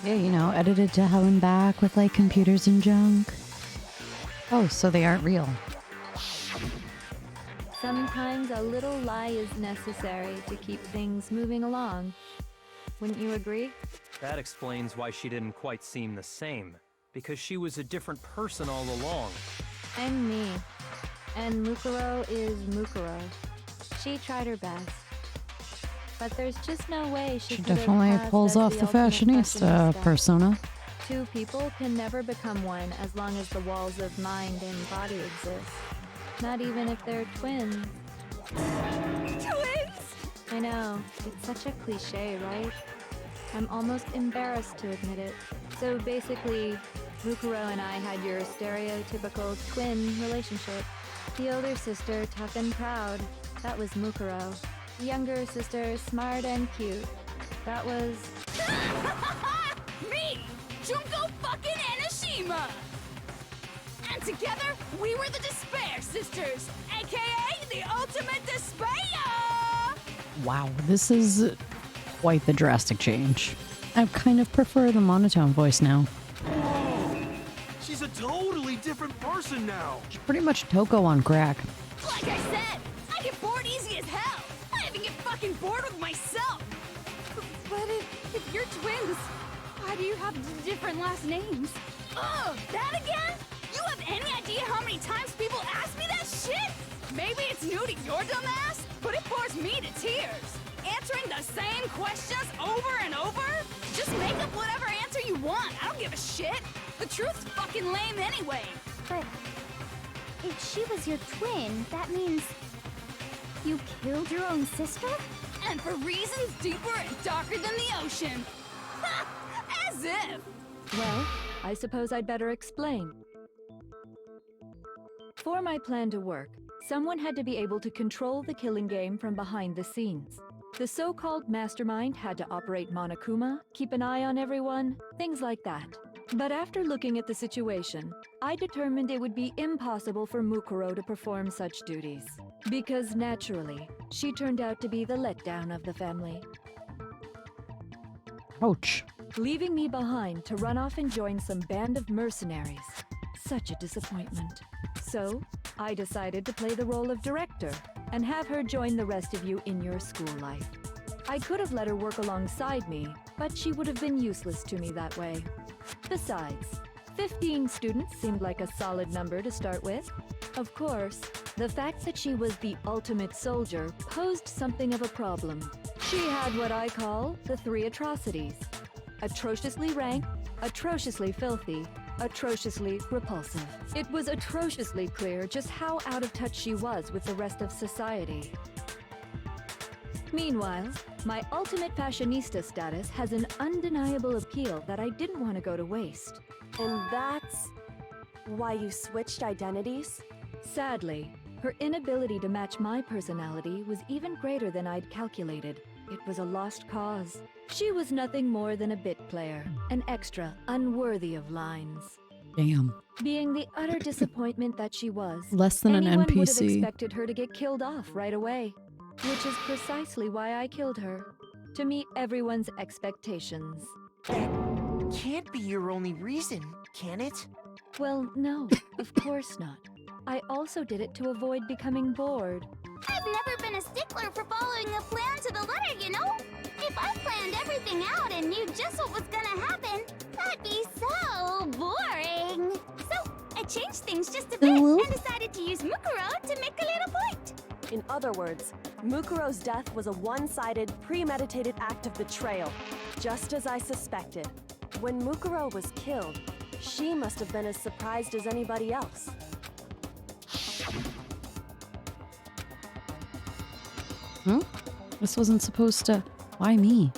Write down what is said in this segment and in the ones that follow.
Yeah, you know, edited to hell and back with like computers and junk. Oh, so they aren't real. Sometimes a little lie is necessary to keep things moving along. Wouldn't you agree? That explains why she didn't quite seem the same. Because she was a different person all along. And me. And Mukuro is Mukuro. She tried her best. But there's just no way she could have Definitely passed pulls as off the fashionista persona. Two people can never become one as long as the walls of mind and body exist. Not even if they're twins. Twins! I know, it's such a cliche, right? I'm almost embarrassed to admit it. So basically, Mukuro and I had your stereotypical twin relationship. The older sister, tough and proud. That was Mukuro. The younger sister, smart and cute. That was... Me! Junko fucking Enoshima! And together, we were the Despair Sisters, aka the Ultimate Despair! Wow, this is quite the drastic change. I kind of prefer the monotone voice now. Whoa! She's a totally different person now! She's pretty much Toko on crack. Like I said, I get bored easy as hell! I even get fucking bored with myself! But if you're twins, why do you have different last names? Ugh, that again? You have any idea how many times people ask me that shit? Maybe it's new to your dumb ass, but it bores me to tears. Answering the same questions over and over? Just make up whatever answer you want. I don't give a shit. The truth's fucking lame anyway. But if she was your twin, that means you killed your own sister? And for reasons deeper and darker than the ocean. Ha! As if. Well, I suppose I'd better explain. For my plan to work, someone had to be able to control the killing game from behind the scenes. The so-called mastermind had to operate Monokuma, keep an eye on everyone, things like that. But after looking at the situation, I determined it would be impossible for Mukuro to perform such duties. Because naturally, she turned out to be the letdown of the family, Ouch. leaving me behind to run off and join some band of mercenaries. Such a disappointment. So, I decided to play the role of director and have her join the rest of you in your school life. I could have let her work alongside me, but she would have been useless to me that way. Besides, 15 students seemed like a solid number to start with. Of course, the fact that she was the ultimate soldier posed something of a problem. She had what I call the three atrocities: atrociously rank, atrociously filthy, atrociously repulsive. It was atrociously clear just how out of touch she was with the rest of society. Meanwhile, my ultimate fashionista status has an undeniable appeal that I didn't want to go to waste. And that's why you switched identities? Sadly, her inability to match my personality was even greater than I'd calculated. It was a lost cause. She was nothing more than a bit player, an extra unworthy of lines. Damn. Being the utter disappointment that she was, Less than an anyone would have NPC. expected her to get killed off right away. Which is precisely why I killed her. To meet everyone's expectations. That can't be your only reason, can it? Well, no, of course not. I also did it to avoid becoming bored. I've never been a stickler for following a plan to the letter, you know? If I planned everything out and knew just what was gonna happen, that'd be so boring. So I changed things just a bit and decided to use Mukuro to make a little point. In other words, Mukuro's death was a one-sided, premeditated act of betrayal, just as I suspected. When Mukuro was killed, she must have been as surprised as anybody else. Huh? This wasn't supposed to... Why me?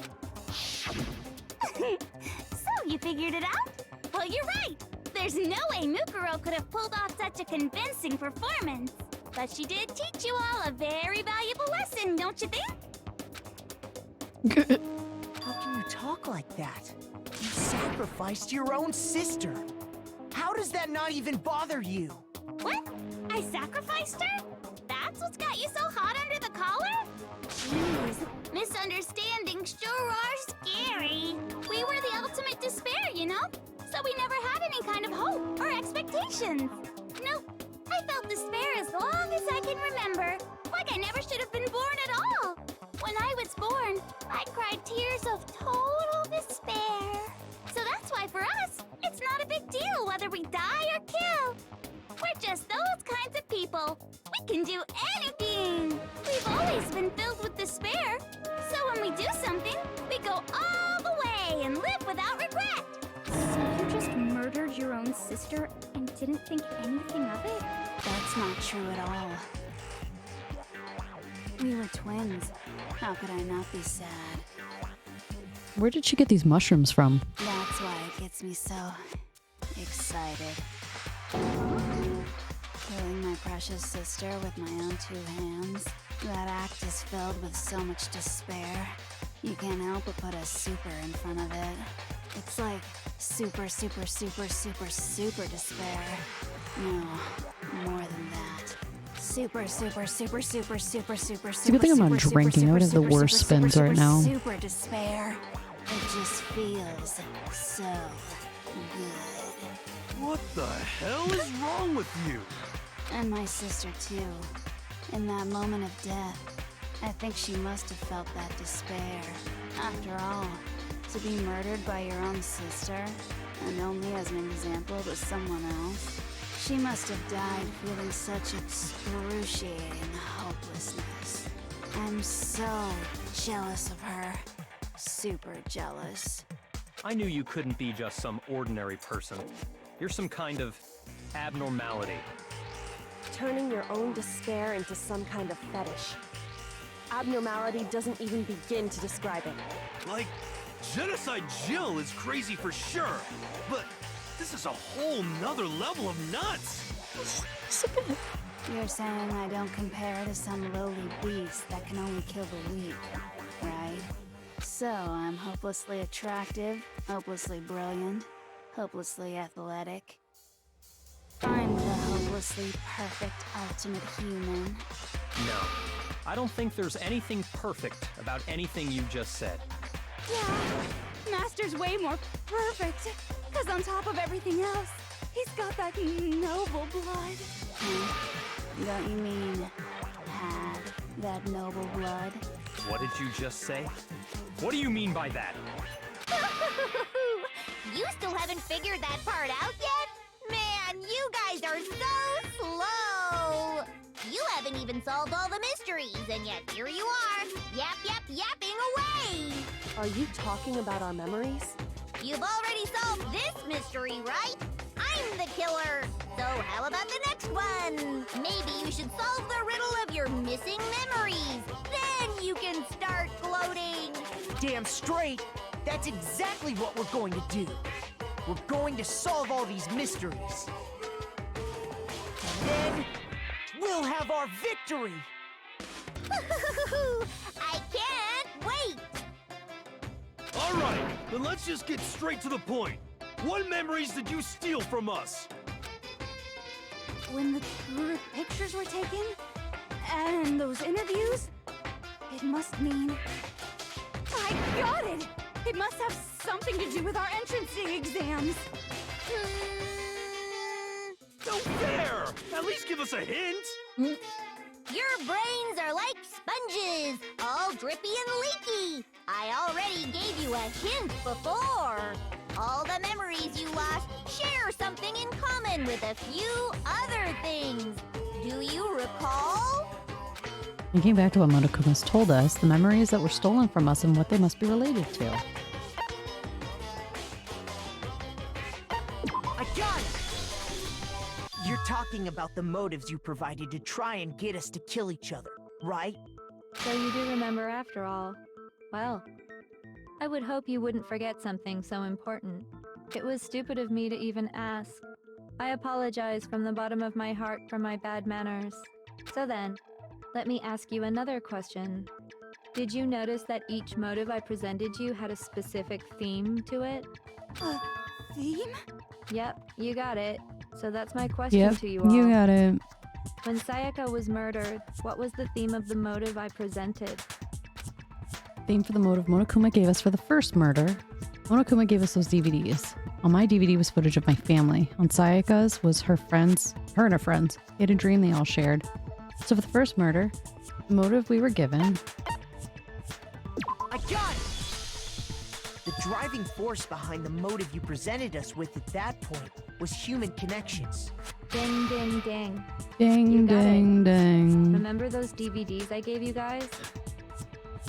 So you figured it out? Well, you're right. There's no way Mukuro could have pulled off such a convincing performance. But she did teach you all a very valuable lesson, don't you think? How can you talk like that? You sacrificed your own sister. How does that not even bother you? What? I sacrificed her? That's what's got you so hot under the collar? Jeez, misunderstandings sure are scary. We were the ultimate hallucinations. Nope, I felt despair as long as I can remember. Like I never should have been born at all. When I was born, I cried tears of total despair. So that's why for us, it's not a big deal whether we die or kill. We're just those kinds of people. We can do anything. We've always been filled with despair. So when we do something, we go all the way and live without regret. So you just murdered your own sister and didn't think anything of it? That's not true at all. We were twins. How could I not be sad? Where did she get these mushrooms from? That's why it gets me so excited. Killing my precious sister with my own 2 hands. That act is filled with so much despair. You can't help but put a super in front of it. It's like super, super, super, super, super despair. No, more than that. Super, super, super, super, super, super, It's a good thing I'm not drinking. I would have the worst spins right now. Super despair. It just feels so good. What the hell is wrong with you? And my sister too. In that moment of death, I think she must have felt that despair. After all, to be murdered by your own sister, and only as an example to someone else, she must have died feeling such excruciating hopelessness. I'm so jealous of her. Super jealous. I knew you couldn't be just some ordinary person. You're some kind of abnormality. Turning your own despair into some kind of fetish. Abnormality doesn't even begin to describe it. Like, Genocide Jill is crazy for sure, but this is a whole nother level of nuts. You're saying I don't compare to some lowly beast that can only kill the weak, right? So I'm hopelessly attractive, hopelessly brilliant, hopelessly athletic. I'm the hopelessly perfect ultimate human. No, I don't think there's anything perfect about anything you just said. Yeah, Master's way more perfect. Because on top of everything else, he's got that noble blood. Don't you mean had that noble blood? What did you just say? What do you mean by that? You still haven't figured that part out yet? Man, you guys are so slow! You haven't even solved all the mysteries, and yet here you are, yapping away! Are you talking about our memories? You've already solved this mystery, right? I'm the killer! So how about the next one? Maybe you should solve the riddle of your missing memories. Then you can start gloating! Damn straight! That's exactly what we're going to do. We're going to solve all these mysteries. And then, we'll have our victory! I can't wait! All right, then let's just get straight to the point. What memories did you steal from us? When the group pictures were taken, and those interviews, it must mean... I got it! It must have something to do with our entrancing exams. No fair! At least give us a hint! Your brains are like sponges, all drippy and leaky. I already gave you a hint before. All the memories you lost share something in common with a few other things. Do you recall? We came back to what Monokuma's told us, the memories that were stolen from us and what they must be related to. I got it! You're talking about the motives you provided to try and get us to kill each other, right? So you do remember after all. Well, I would hope you wouldn't forget something so important. It was stupid of me to even ask. I apologize from the bottom of my heart for my bad manners. So then, let me ask you another question. Did you notice that each motive I presented you had a specific theme to it? Theme? Yep, you got it. So that's my question to you all. You got it. When Sayaka was murdered, what was the theme of the motive I presented? Theme for the motive Monokuma gave us for the first murder. Monokuma gave us those DVDs. On my DVD was footage of my family. On Sayaka's was her and her friends. They had a dream they all shared. So for the first murder, the motive we were given... I got it! The driving force behind the motive you presented us with at that point was human connections. Ding, ding, ding. Ding, You got it. ding, ding. Remember those DVDs I gave you guys?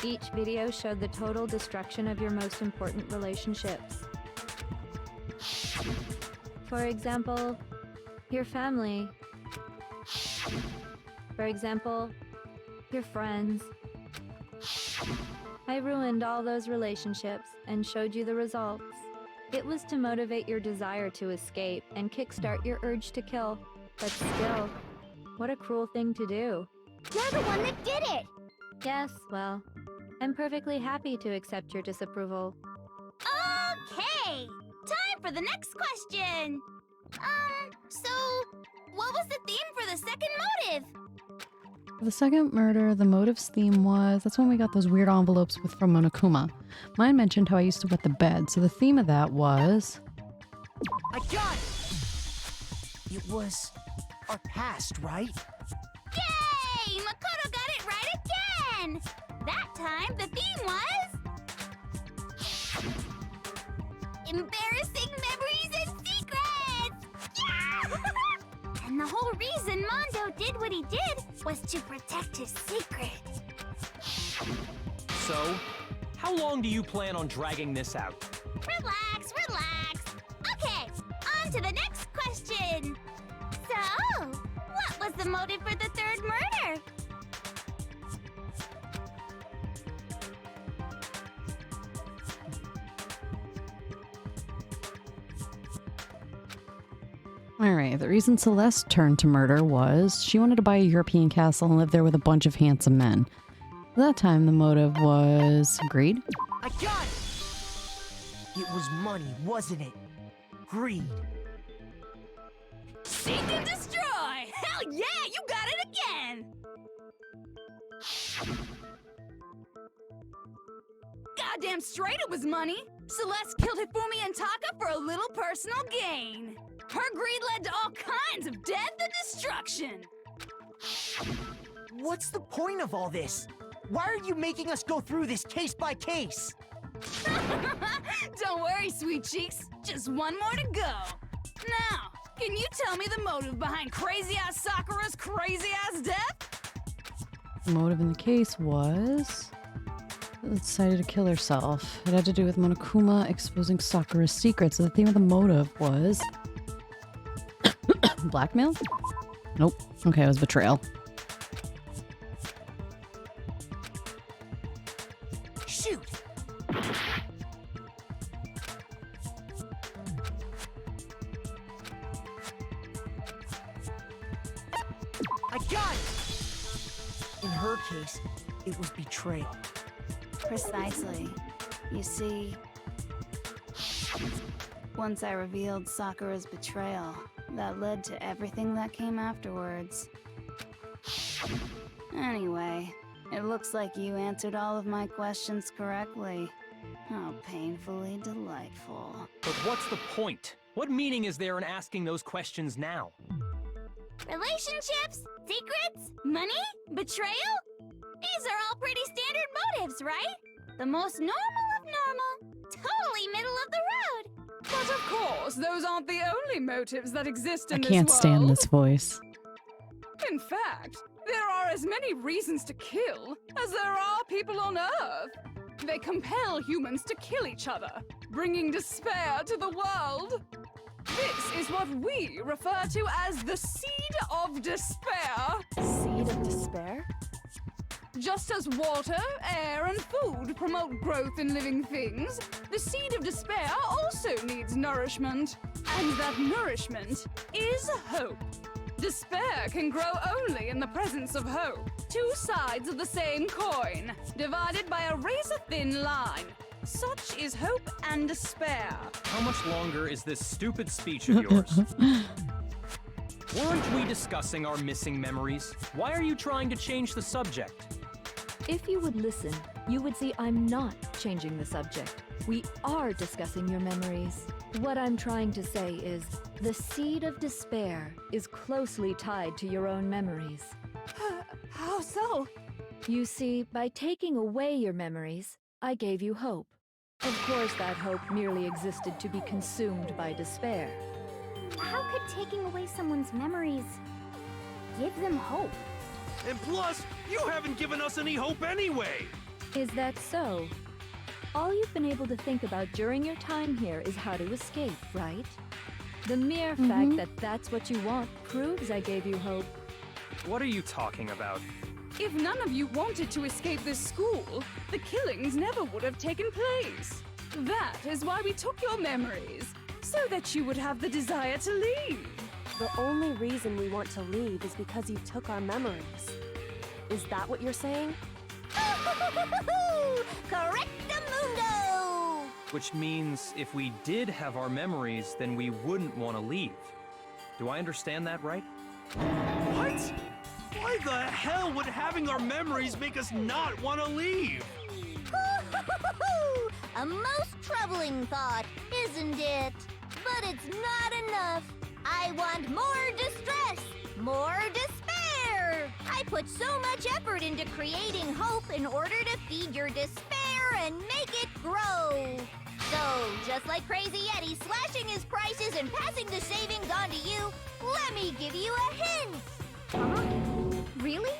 Each video showed the total destruction of your most important relationships. For example, your family. For example, your friends. I ruined all those relationships and showed you the results. It was to motivate your desire to escape and kickstart your urge to kill. But still, what a cruel thing to do. You're the one that did it! Yes, well, I'm perfectly happy to accept your disapproval. Okay! Time for the next question! So, what was the theme for the second motive? For the second murder, the motive's theme was... That's when we got those weird envelopes from Monokuma. Mine mentioned how I used to wet the bed, so the theme of that was... I got it! It was our past, right? Yay! Makoto got it right again! That time, the theme was... embarrassing memories and secrets! Yeah! And the whole reason Mondo did what he did was to protect his secret. So, how long do you plan on dragging this out? Relax, relax. Okay, on to the next question. So, what was the motive for the third murder? Alright, the reason Celeste turned to murder was she wanted to buy a European castle and live there with a bunch of handsome men. At that time, the motive was greed. I got it! It was money, wasn't it? Greed. Seek and destroy! Hell yeah, you got it again! Goddamn straight it was money! Celeste killed Hifumi and Taka for a little personal gain. Her greed led to all kinds of death and destruction. What's the point of all this? Why are you making us go through this case by case? Don't worry, sweet cheeks. Just one more to go. Now, can you tell me the motive behind crazy-ass Sakura's crazy-ass death? The motive in the case was... decided to kill herself. It had to do with Monokuma exposing Sakura's secrets. So the theme of the motive was... blackmail? Nope. Okay, it was betrayal. Shoot! I got it! In her case, it was betrayal. Precisely. You see, once I revealed Sakura's betrayal, that led to everything that came afterwards. Anyway, it looks like you answered all of my questions correctly. How painfully delightful. But what's the point? What meaning is there in asking those questions now? Relationships? Secrets? Money? Betrayal? These are all pretty standard motives, right? The most normal of normal. Totally middle of the road. But of course, those aren't the only motives that exist in I this can't world. stand this voice. In fact, there are as many reasons to kill as there are people on Earth. They compel humans to kill each other, bringing despair to the world. This is what we refer to as the seed of despair. Seed of despair? Just as water, air, and food promote growth in living things, the seed of despair also needs nourishment. And that nourishment is hope. Despair can grow only in the presence of hope. Two sides of the same coin, divided by a razor-thin line. Such is hope and despair. How much longer is this stupid speech of yours? Weren't we discussing our missing memories? Why are you trying to change the subject? If you would listen, you would see I'm not changing the subject. We are discussing your memories. What I'm trying to say is, the seed of despair is closely tied to your own memories. How so? You see, by taking away your memories, I gave you hope. Of course, that hope merely existed to be consumed by despair. How could taking away someone's memories give them hope? And plus, you haven't given us any hope anyway! Is that so? All you've been able to think about during your time here is how to escape, right? The mere fact that that's what you want proves I gave you hope. What are you talking about? If none of you wanted to escape this school, the killings never would have taken place. That is why we took your memories, so that you would have the desire to leave. The only reason we want to leave is because you took our memories. Is that what you're saying? Correctamundo! Which means if we did have our memories, then we wouldn't want to leave. Do I understand that right? What? Why the hell would having our memories make us not want to leave? A most troubling thought, isn't it? But it's not enough. I want more distress, more despair. I put so much effort into creating hope in order to feed your despair and make it grow. So, just like Crazy Eddie slashing his prices and passing the savings on to you, let me give you a hint. Huh? Really?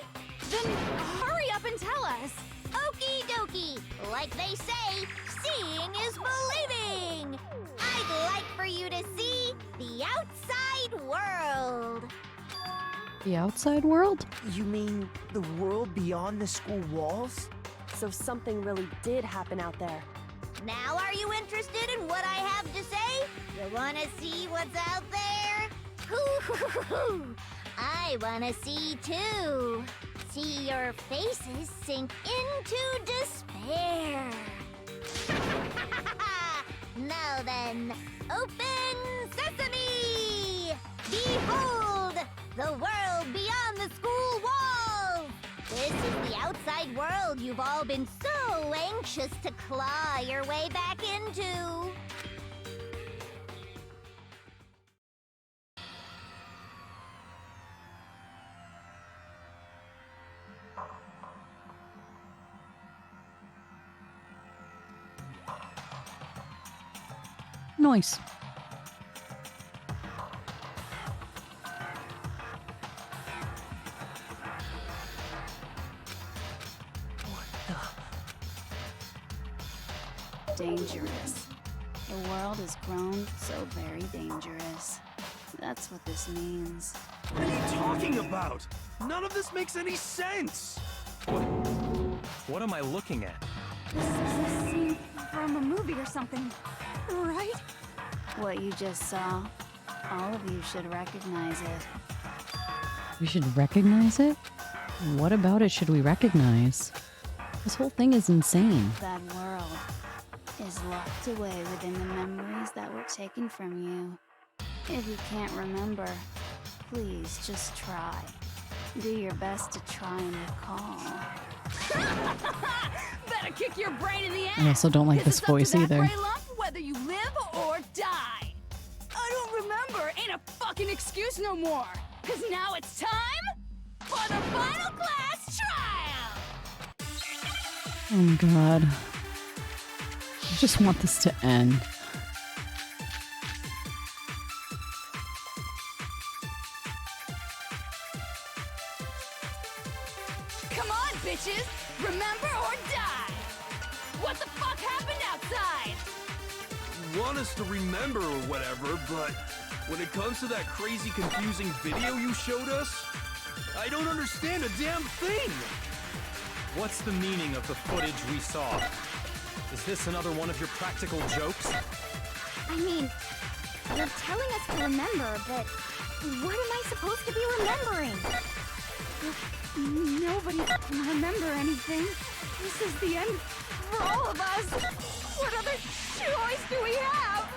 Then hurry up and tell us. Okie dokie. Like they say, seeing is believing. I'd like for you to see the outside world. The outside world? You mean the world beyond the school walls? So something really did happen out there. Now are you interested in what I have to say? You wanna see what's out there? Hoo-hoo-hoo-hoo. I wanna see too. See your faces sink into despair. Now then, open sesame! Behold, the world beyond the school walls! This is the outside world you've all been so anxious to claw your way back into. Nice. Dangerous. The world has grown so very dangerous. That's what this means. What are you talking about? None of this makes any sense! What am I looking at? This is a scene from a movie or something, right? What you just saw, all of you should recognize it. We should recognize it? What about it should we recognize? This whole thing is insane. That world is locked away within the memories that were taken from you. If you can't remember, please just try. Do your best to try and recall. Better kick your brain in the ass. I also don't like this voice either. Gray lump, whether you live or die. I don't remember. Ain't a fucking excuse no more. Cause now it's time for the final class trial. Oh my god. I just want this to end. Come on, bitches. Remember or die. What the fuck happened outside? Want us to remember or whatever, but when it comes to that crazy confusing video you showed us, I don't understand a damn thing! What's the meaning of the footage we saw? Is this another one of your practical jokes? I mean, you're telling us to remember, but what am I supposed to be remembering? Nobody can remember anything. This is the end for all of us. What other choice do we have?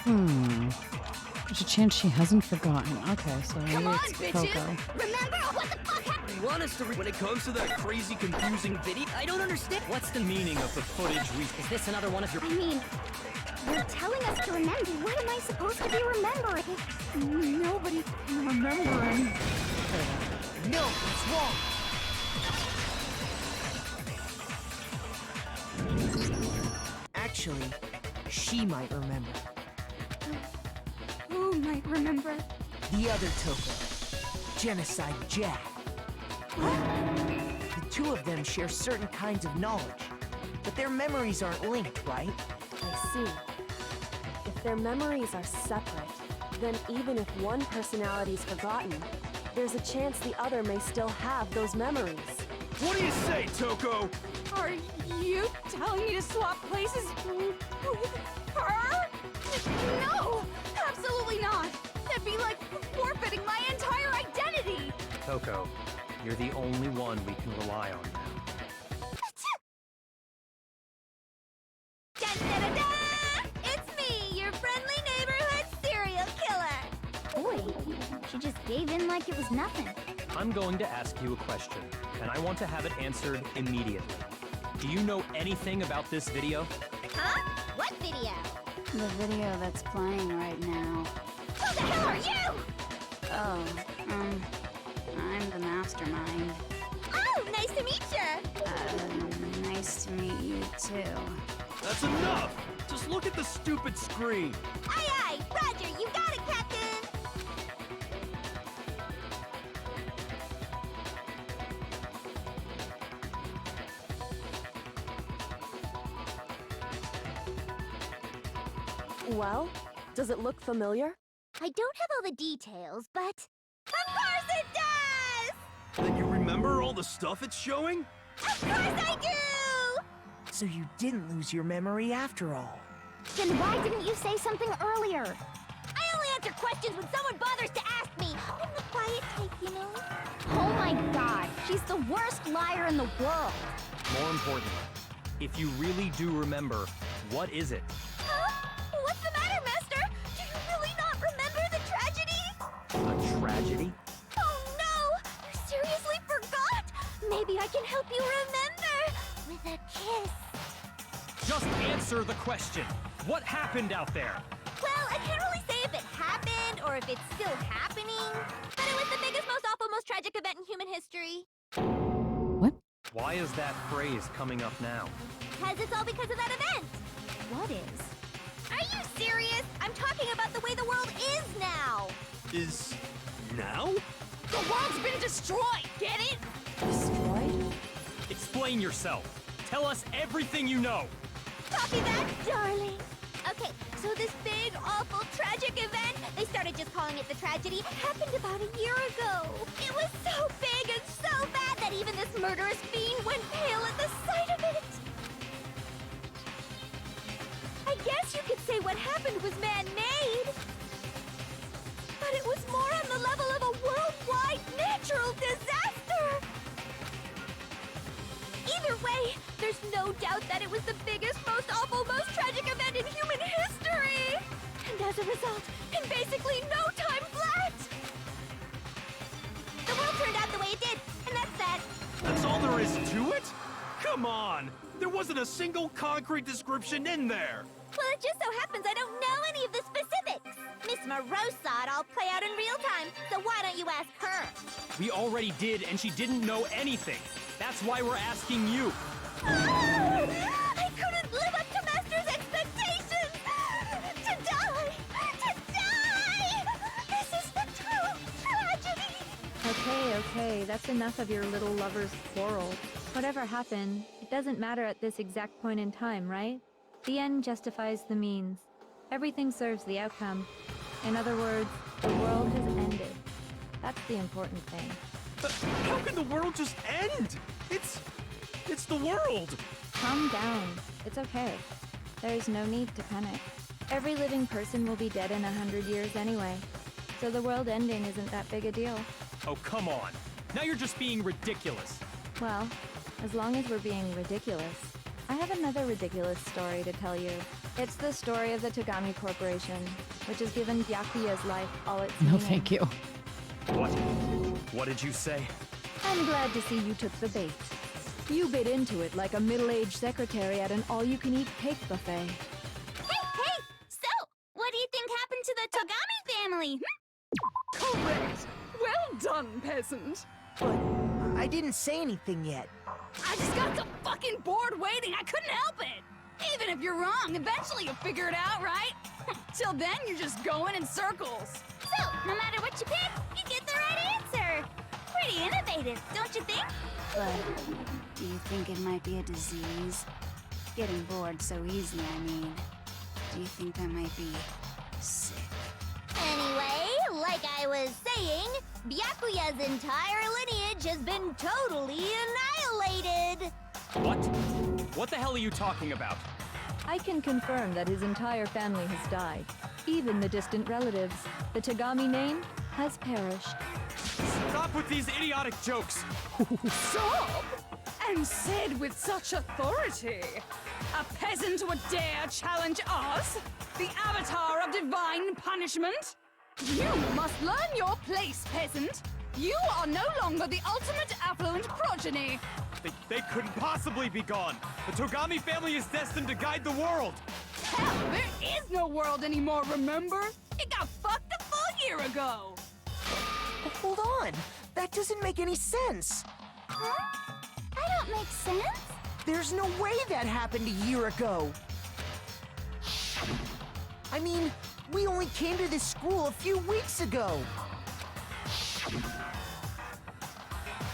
There's a chance she hasn't forgotten. Okay, so maybe Come on, it's bitches! Coco. Remember what the fuck happened? You want us to when it comes to that crazy, confusing video? I don't understand. What's the meaning of the footage we... Is this another one of your... I mean, you're telling us to remember. What am I supposed to be remembering? Nobody can remember him. No, it's wrong. Actually, she might remember. Who might remember? The other Toko, Genocide Jack. The two of them share certain kinds of knowledge, but their memories aren't linked, right? I see. If their memories are separate, then even if one personality's forgotten, there's a chance the other may still have those memories. What do you say, Toko? Are you telling me to swap places with her? No! Absolutely not! That'd be like forfeiting my entire identity! Coco, you're the only one we can rely on now. Da-da-da-da! It's me, your friendly neighborhood serial killer! Boy, she just gave in like it was nothing. I'm going to ask you a question, and I want to have it answered immediately. Do you know anything about this video? Huh? What video? The video that's playing right now. Who the hell are you? Oh, I'm the mastermind. Oh, nice to meet you! Nice to meet you too. That's enough! Just look at the stupid screen! Aye, aye! Roger, you got it, Captain! Well, does it look familiar? I don't have all the details, but... Of course it does! Then you remember all the stuff it's showing? Of course I do! So you didn't lose your memory after all. Then why didn't you say something earlier? I only answer questions when someone bothers to ask me. I'm the quiet type, you know? Oh my god, she's the worst liar in the world. More importantly, if you really do remember, what is it? Huh? What's the matter, Master? Do you really not remember the tragedy? A tragedy? Oh no! You seriously forgot? Maybe I can help you remember with a kiss. Just answer the question. What happened out there? Well, I can't really say if it happened or if it's still happening, but it was the biggest, most awful, most tragic event in human history. What? Why is that phrase coming up now? Because it's all because of that event. What is? Are you serious? I'm talking about the way the world is now. Is... now? The world's been destroyed, get it? Destroyed? Explain yourself. Tell us everything you know. Copy that, darling. Okay, so this big, awful, tragic event, they started just calling it the tragedy, happened about a year ago. It was so big and so bad that even this murderous fiend went pale at the sight of it. I guess you could say what happened was man-made. But it was more on the level of a worldwide natural disaster. Either way, there's no doubt that it was the biggest, most awful, most tragic event in human history! And as a result, in basically no time flat! The world turned out the way it did, and that's that. That's all there is to it? Come on! There wasn't a single concrete description in there! Well, it just so happens I don't know any of the specifics. Miss Moreau saw it all play out in real time, so why don't you ask her? We already did, and she didn't know anything. That's why we're asking you. I couldn't live up to Master's expectations! To die! To die! This is the true tragedy! Okay, that's enough of your little lover's quarrel. Whatever happened, it doesn't matter at this exact point in time, right? The end justifies the means. Everything serves the outcome. In other words, the world has ended. That's the important thing. But how can the world just end? It's the world! Calm down. It's okay. There's no need to panic. Every living person will be dead in 100 years anyway. So the world ending isn't that big a deal. Oh, come on. Now you're just being ridiculous. Well, as long as we're being ridiculous, I have another ridiculous story to tell you. It's the story of the Tagami Corporation, which has given Byakuya's life all its No, meaning. thank you. What? What did you say? I'm glad to see you took the bait. You bit into it like a middle-aged secretary at an all-you-can-eat cake buffet. Hey! So, what do you think happened to the Tagami family? Correct. Well done, peasant. But I didn't say anything yet. I just got so fucking bored waiting, I couldn't help it. Even if you're wrong, eventually you'll figure it out, right? Till then, you're just going in circles. So, no matter what you pick, you get the right answer. Pretty innovative, don't you think? But do you think it might be a disease? Getting bored so easily, I mean. Do you think I might be sick? Anyway, like I was saying, Byakuya's entire lineage has been totally annihilated. What? What the hell are you talking about? I can confirm that his entire family has died. Even the distant relatives. The Tagami name has perished. Stop with these idiotic jokes! Stop! And said with such authority. A peasant would dare challenge us? The avatar of divine punishment? You must learn your place, peasant. You are no longer the ultimate affluent progeny. They couldn't possibly be gone! The Togami family is destined to guide the world! Hell, there is no world anymore, remember? It got fucked a full year ago. Hold on. That doesn't make any sense. Huh? I don't make sense. There's no way that happened a year ago. I mean, we only came to this school a few weeks ago.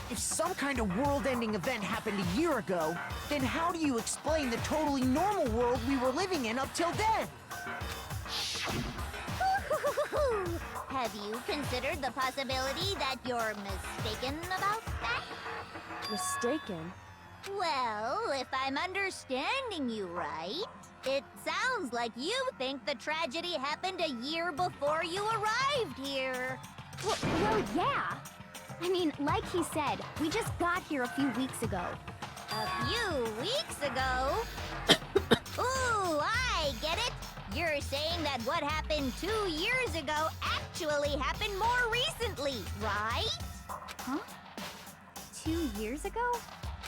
If some kind of world-ending event happened a year ago, then how do you explain the totally normal world we were living in up till then? Have you considered the possibility that you're mistaken about that? Mistaken? Well, if I'm understanding you right, it sounds like you think the tragedy happened a year before you arrived here. Well, yeah. I mean, like he said, we just got here a few weeks ago. A few weeks ago? Ooh, I get it. You're saying that what happened 2 years ago actually happened more recently, right? Huh? 2 years ago?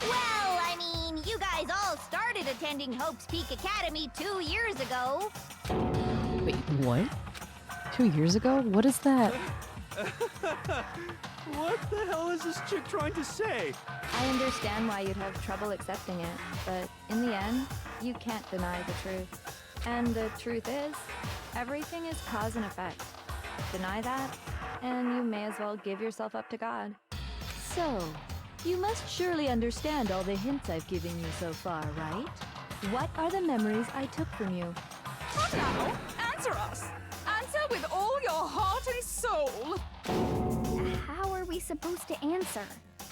Well, I mean, you guys all started attending Hope's Peak Academy 2 years ago. Wait, what? 2 years ago? What is that? What the hell is this chick trying to say? I understand why you'd have trouble accepting it, but in the end, you can't deny the truth. And the truth is, everything is cause and effect. Deny that, and you may as well give yourself up to God. So, you must surely understand all the hints I've given you so far, right? What are the memories I took from you? Come now, answer us. Answer with all your heart and soul. How are we supposed to answer?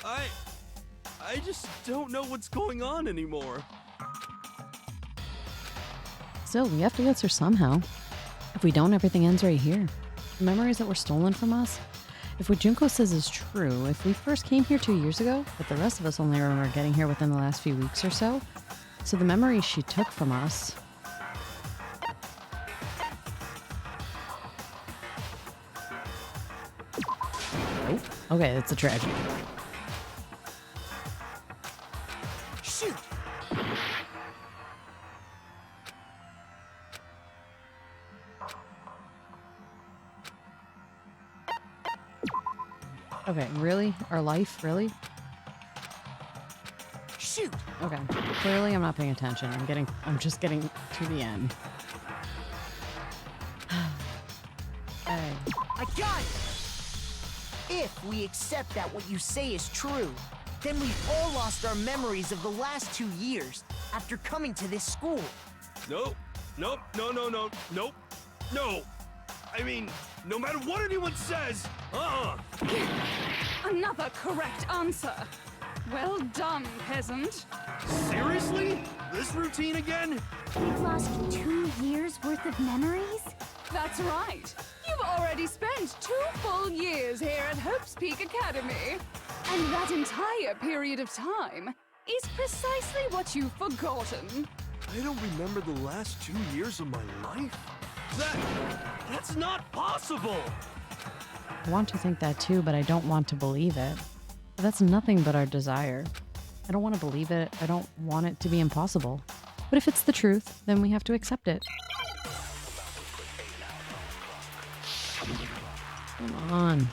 I just don't know what's going on anymore. Still, we have to answer somehow. If we don't, everything ends right here. The memories that were stolen from us? If what Junko says is true, if we first came here 2 years ago, but the rest of us only remember getting here within the last few weeks or so, so the memories she took from us... Oh, okay, it's a tragedy. Shoot! Okay, really? Our life? Really? Shoot! Okay. Clearly I'm not paying attention. I'm just getting to the end. Hey. I got it! If we accept that what you say is true, then we've all lost our memories of the last 2 years after coming to this school. Nope. Nope. No. No. I mean, no matter what anyone says, Another correct answer. Well done, peasant. Seriously? This routine again? We've lost 2 years worth of memories? That's right. You've already spent 2 full years here at Hope's Peak Academy. And that entire period of time, is precisely what you've forgotten. I don't remember the last 2 years of my life? That's not possible! I want to think that too, but I don't want to believe it. But that's nothing but our desire. I don't want to believe it. I don't want it to be impossible. But if it's the truth, then we have to accept it. Come on.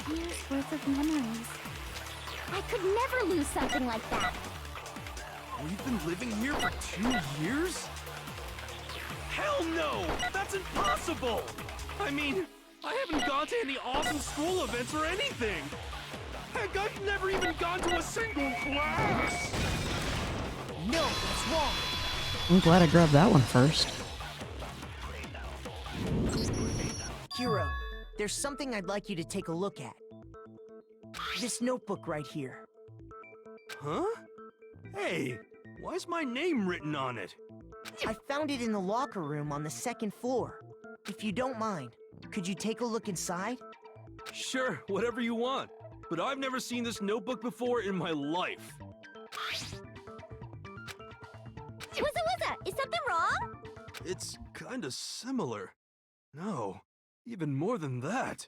Years worth of memories. I could never lose something like that. We've been living here for 2 years? Hell no! That's impossible! I mean, I haven't gone to any awesome school events or anything! Heck, I've never even gone to a single class! No, that's wrong. I'm glad I grabbed that one first. Hero, there's something I'd like you to take a look at. This notebook right here. Huh? Hey, why's my name written on it? I found it in the locker room on the 2nd floor. If you don't mind, could you take a look inside? Sure, whatever you want. But I've never seen this notebook before in my life. Wuzza, is something wrong? It's kinda similar. No, even more than that.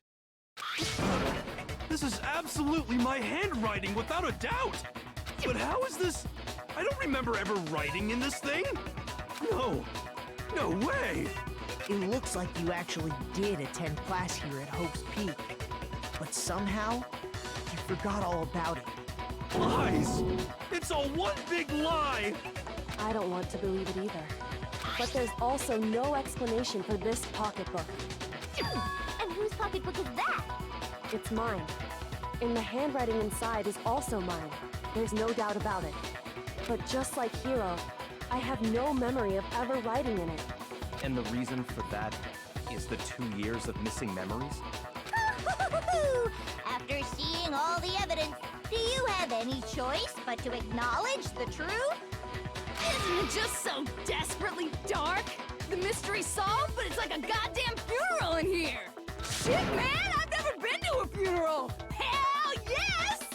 This is absolutely my handwriting, without a doubt! But how is this? I don't remember ever writing in this thing! No way! It looks like you actually did attend class here at Hope's Peak. But somehow, you forgot all about it. Lies! It's all one big lie! I don't want to believe it either. But there's also no explanation for this pocketbook. And whose pocketbook is that? It's mine. And the handwriting inside is also mine. There's no doubt about it. But just like Hero, I have no memory of ever writing in it. And the reason for that is the 2 years of missing memories? After seeing all the evidence, do you have any choice but to acknowledge the truth? Isn't it just so desperately dark? The mystery's solved, but it's like a goddamn funeral in here! Shit, man! I've never been to a funeral! Hell yes!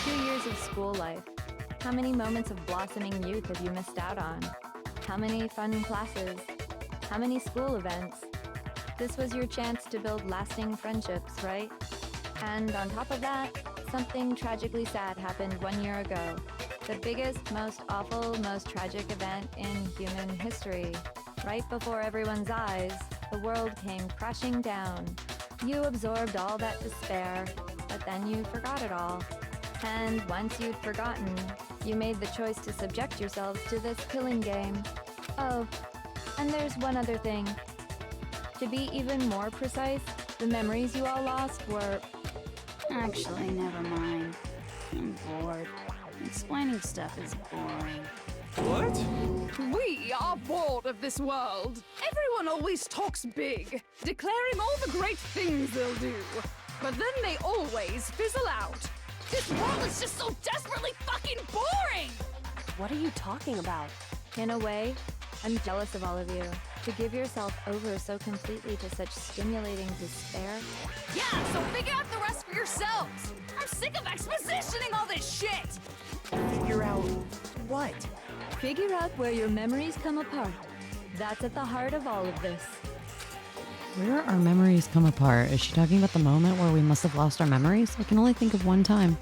2 years of school life. How many moments of blossoming youth have you missed out on? How many fun classes? How many school events? This was your chance to build lasting friendships, right? And on top of that, something tragically sad happened 1 year ago. The biggest, most awful, most tragic event in human history. Right before everyone's eyes, the world came crashing down. You absorbed all that despair, but then you forgot it all. And once you'd forgotten, you made the choice to subject yourselves to this killing game. Oh, and there's one other thing. To be even more precise, the memories you all lost were... Actually, never mind. I'm bored. Explaining stuff is boring. What? We are bored of this world. Everyone always talks big, declaring all the great things they'll do. But then they always fizzle out. This world is just so desperately fucking boring! What are you talking about? In a way, I'm jealous of all of you. To give yourself over so completely to such stimulating despair. Yeah, so figure out the rest for yourselves! I'm sick of expositioning all this shit! Figure out what? Figure out where your memories come apart. That's at the heart of all of this. Where our memories come apart? Is she talking about the moment where we must have lost our memories? I can only think of one time.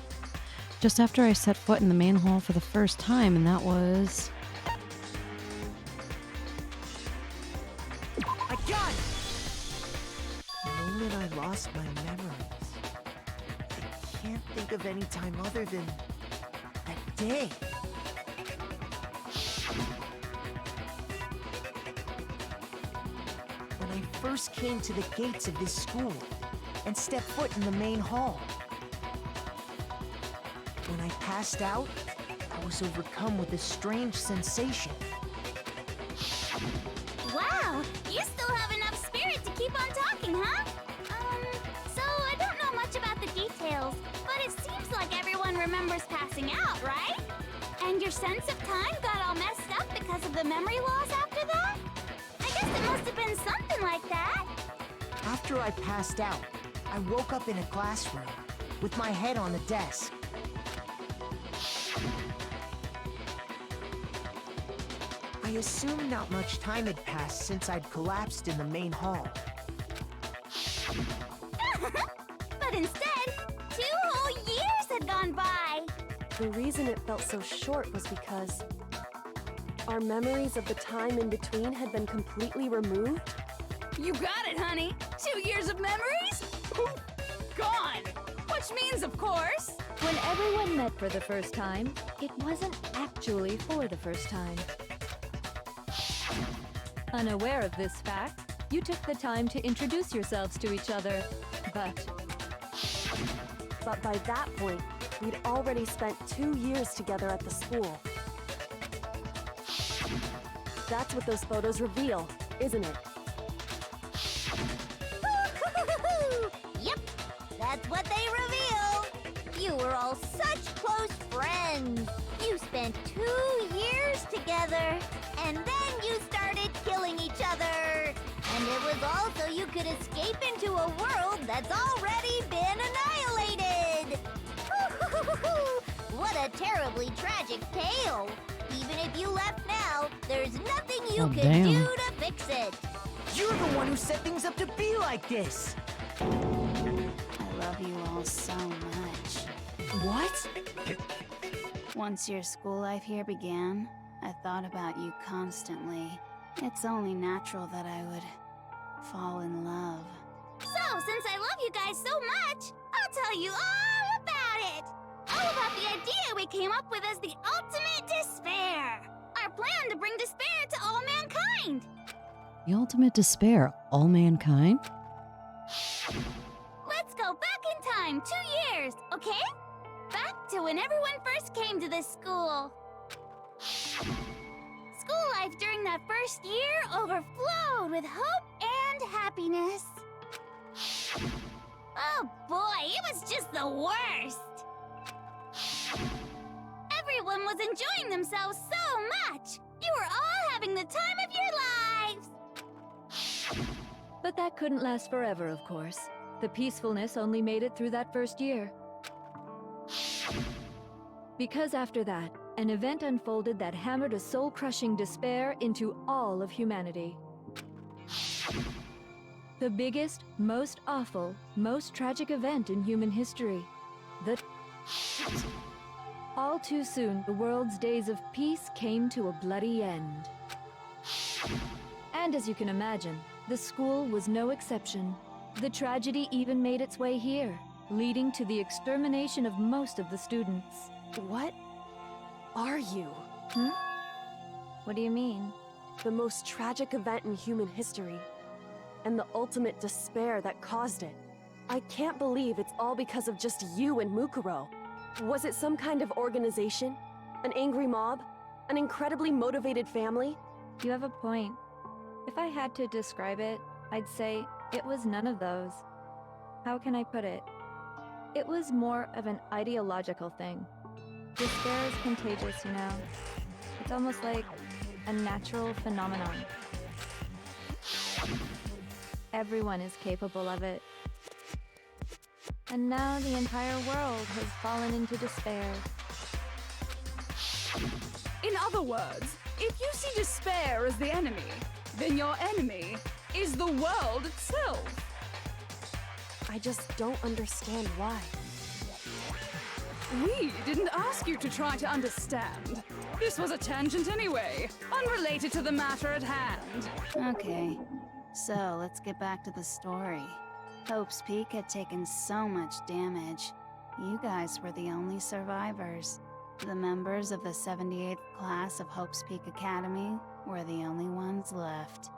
Just after I set foot in the main hall for the first time, and that was... I got it! The moment I lost my memories. I can't think of any time other than that day. When I first came to the gates of this school and stepped foot in the main hall. When I passed out, I was overcome with a strange sensation. Wow, you still have enough spirit to keep on talking, huh? So I don't know much about the details, but it seems like everyone remembers passing out, right? And your sense of time got all messed up because of the memory loss after that? I guess guess it must have been something like that. After I passed out, I woke up in a classroom with my head on the desk. I assumed not much time had passed since I'd collapsed in the main hall. But instead, 2 whole years had gone by. The reason it felt so short was because our memories of the time in between had been completely removed. You got it, honey. 2 years of memories? Poof, gone. Which means, of course, When everyone met for the first time, it wasn't actually for the first time. Unaware of this fact, you took the time to introduce yourselves to each other, But by that point, we'd already spent 2 years together at the school. That's what those photos reveal, isn't it? Yep, that's what they reveal. You were all such close friends. You spent 2 years together, and then you started killing each other. And it was all so you could escape into a world that's already been annihilated. What a terribly tragic tale. Even if you left now, there's nothing you can damn. do to fix it. You're the one who set things up to be like this! I love you all so much. What? Once your school life here began, I thought about you constantly. It's only natural that I would fall in love. So, since I love you guys so much, I'll tell you all about it. All about the idea we came up with as the ultimate despair. Our plan to bring despair to all mankind. The ultimate despair, all mankind? Let's go back in time 2 years, okay? Back to when everyone first came to this school. School life during that first year overflowed with hope and happiness. Oh boy, it was just the worst. Everyone was enjoying themselves so much. You were all having the time of your lives. But that couldn't last forever, of course. The peacefulness only made it through that first year. Because after that, an event unfolded that hammered a soul-crushing despair into all of humanity. The biggest, most awful, most tragic event in human history. All too soon, the world's days of peace came to a bloody end. And as you can imagine, the school was no exception. The tragedy even made its way here, leading to the extermination of most of the students. What are you? What do you mean? The most tragic event in human history, and the ultimate despair that caused it. I can't believe it's all because of just you and Mukuro. Was it some kind of organization? An angry mob? An incredibly motivated family? You have a point. If I had to describe it, I'd say it was none of those. How can I put it? It was more of an ideological thing. Despair is contagious, you know. It's almost like a natural phenomenon. Everyone is capable of it. And now the entire world has fallen into despair. in other words, if you see despair as the enemy, then your enemy is the world itself. I just don't understand why. We didn't ask you to try to understand. This was a tangent anyway, unrelated to the matter at hand. Okay, so let's get back to the story. Hope's Peak had taken so much damage. You guys were the only survivors. The members of the 78th class of Hope's Peak Academy were the only ones left.